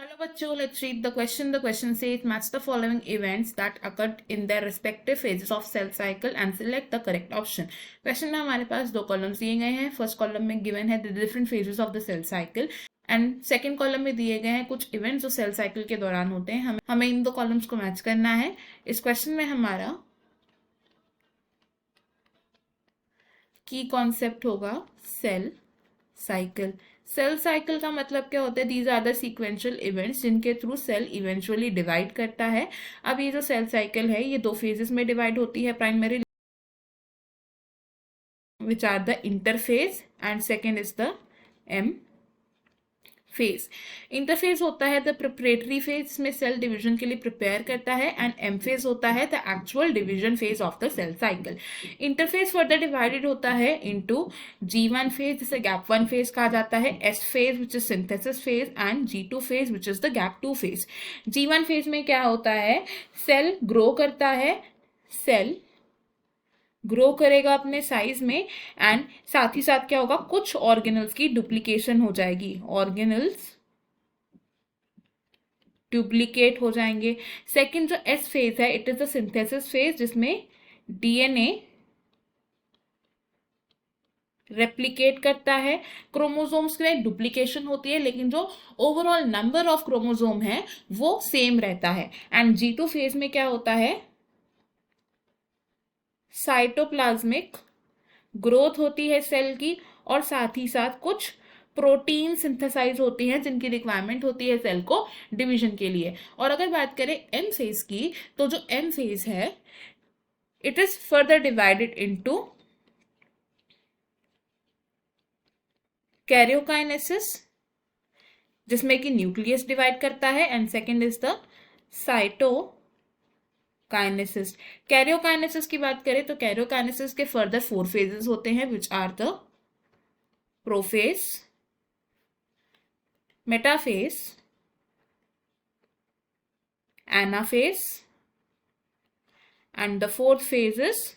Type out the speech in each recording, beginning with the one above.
Hello बच्चों, let's read the question. The question says match the following events that occurred in their respective phases of cell cycle and select the correct option. Question में हमारे पास दो columns दिए गए हैं. First column में given है the different phases of the cell cycle and second column में दिए गए हैं कुछ इवेंट्स जो सेल साइकिल के दौरान होते हैं. हमें इन दो कॉलम्स को मैच करना है. इस क्वेश्चन में हमारा की कॉन्सेप्ट होगा सेल साइकिल. सेल साइकिल का मतलब क्या होता है? These are the sequential events जिनके थ्रू सेल इवेंचुअली डिवाइड करता है. अब ये जो सेल साइकिल है ये दो फेजेस में डिवाइड होती है primary, which are the interphase and second is the M phase. Interphase होता है द प्रिपरेटरी फेज, इसमें सेल डिवीजन के लिए प्रिपेयर करता है, एंड एम फेज होता है the actual division phase of the cell cycle. Interphase further divided होता है इनटू G1 फेज जिसे गैप 1 फेज कहा जाता है, S phase which is synthesis phase, and G2 phase which is the gap 2 phase. G1 phase में क्या होता है? सेल ग्रो करता है, सेल ग्रो करेगा अपने साइज में, एंड साथ ही साथ क्या होगा? कुछ ऑर्गेनल्स की डुप्लीकेशन हो जाएगी, ऑर्गेनल्स डुप्लीकेट हो जाएंगे. सेकंड जो एस फेज है, it is the synthesis phase जिसमें डीएनए रेप्लिकेट करता है. क्रोमोसोम्स में डुप्लीकेशन होती है लेकिन जो ओवरऑल नंबर ऑफ क्रोमोसोम है वो सेम रहता है. एंड G2 फेज में क्या होता है? साइटोप्लाज्मिक ग्रोथ होती है सेल की, और साथ ही साथ कुछ प्रोटीन सिंथेसाइज होती हैं जिनकी रिक्वायरमेंट होती है सेल को डिवीजन के लिए. और अगर बात करें एम फेज की, तो जो एम फेज है it is further divided into karyokinesis जिसमें कि न्यूक्लियस डिवाइड करता है, and second is the cytokinesis. Karyokinesis की बात करें तो कैरियोकाइनेसिस के फर्दर 4 फेजेस होते हैं which are the prophase, metaphase, anaphase, and the fourth phase is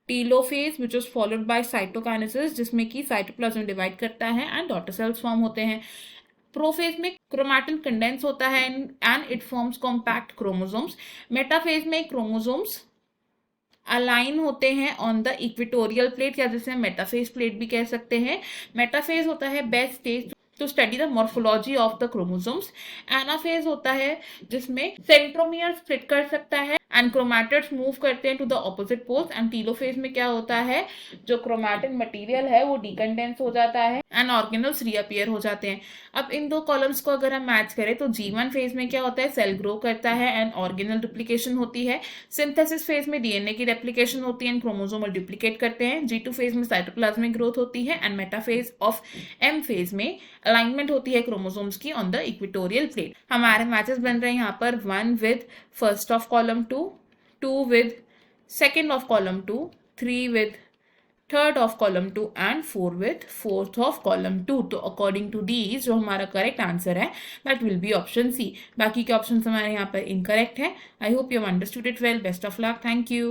telophase which is followed by cytokinesis जिसमें कि साइटोप्लाज्म डिवाइड करता है एंड डॉटर सेल्स फॉर्म होते हैं. प्रोफेज में क्रोमैटिन कंडेंस होता है and it forms compact chromosomes. Metaphase में क्रोमोसोम्स अलाइन होते हैं ऑन द इक्वेटोरियल प्लेट, या जिसे मेटाफेज प्लेट भी कह सकते हैं. मेटाफेज होता है best stage to study the morphology of the chromosomes. Anaphase होता है जिसमें सेंट्रोमियर स्प्लिट कर सकता है एंड क्रोमैटिड्स मूव करते हैं to the opposite poles. And telophase में क्या होता है? जो क्रोमैटिन मटेरियल है वो डिकंडेंस हो जाता है एंड ऑर्गेनल्स रीअपियर हो जाते हैं. अब इन दो कॉलम्स को अगर हम मैच करें तो G1 फेज में क्या होता है? सेल ग्रो करता है एंड ऑर्गेनल डुप्लीकेशन होती है. सिंथेसिस फेज में डीएनए की रेप्लिकेशन होती है एंड क्रोमोसोमल डुप्लीकेट करते हैं. G2 फेज में साइटोप्लाज्मिक ग्रोथ होती है and metaphase of M phase में अलाइनमेंट होती है क्रोमोसोम्स की ऑन द इक्वेटोरियल प्लेट. हमारे मैचेस बन रहे हैं यहाँ पर 1 with first of column 2 with second of column 2, 3 with third of column 2 and 4 with fourth of column 2. तो according to these जो हमारा करेक्ट आंसर है that will be option C. बाकी के ऑप्शन हमारे यहाँ पर इनकरेक्ट है. I hope you have understood it well. Best of luck. Thank you.